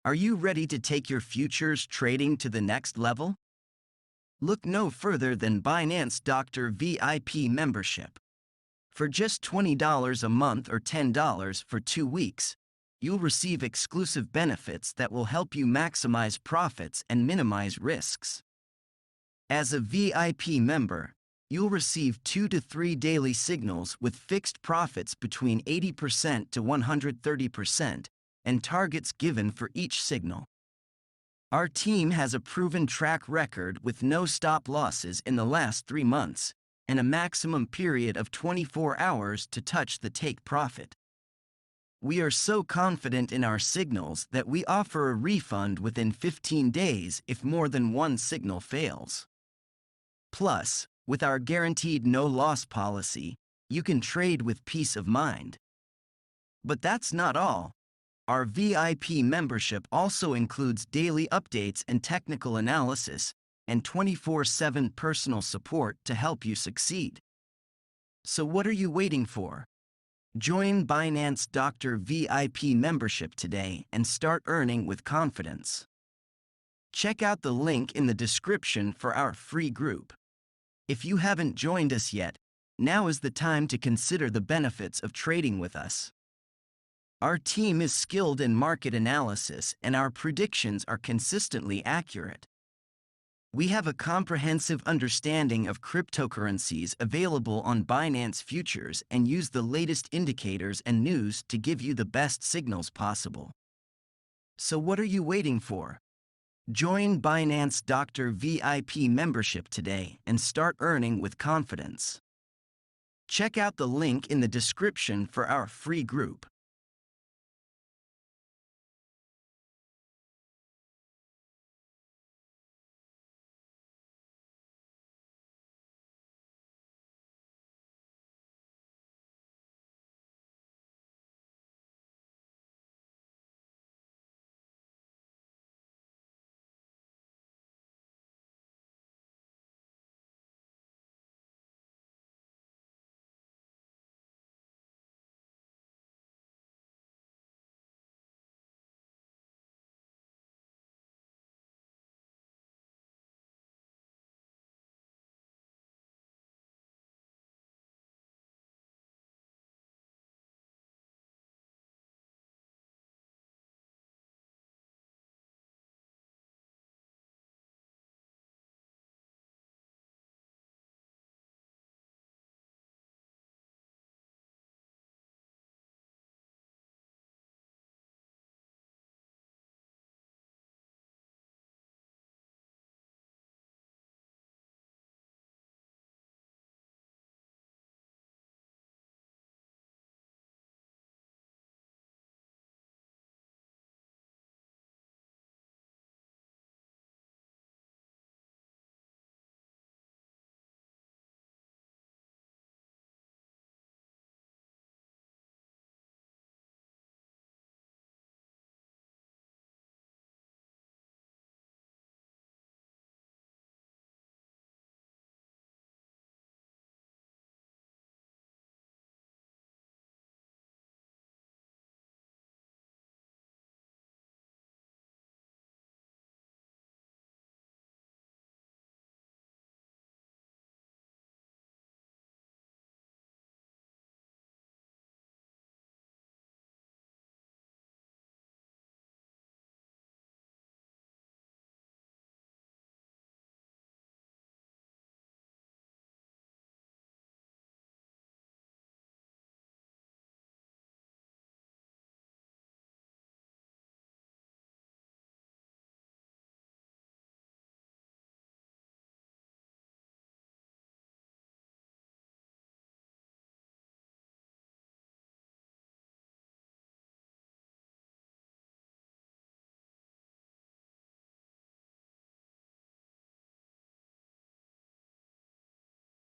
Are you ready to take your futures trading to the next level? Look no further than Binance Doctor VIP membership. For just $20 a month or $10 for 2 weeks, you'll receive exclusive benefits that will help you maximize profits and minimize risks. As a VIP member, you'll receive 2 to 3 daily signals with fixed profits between 80% to 130% and targets given for each signal. Our team has a proven track record with no stop losses in the last 3 months and a maximum period of 24 hours to touch the take profit. We are so confident in our signals that we offer a refund within 15 days if more than one signal fails. Plus, with our guaranteed no-loss policy, you can trade with peace of mind. But that's not all. Our VIP membership also includes daily updates and technical analysis, and 24/7 personal support to help you succeed. So what are you waiting for? Join Binance Doctor VIP membership today and start earning with confidence. Check out the link in the description for our free group. If you haven't joined us yet, now is the time to consider the benefits of trading with us. Our team is skilled in market analysis and our predictions are consistently accurate. We have a comprehensive understanding of cryptocurrencies available on Binance Futures and use the latest indicators and news to give you the best signals possible. So what are you waiting for? Join Binance Doctor VIP membership today and start earning with confidence. Check out the link in the description for our free group.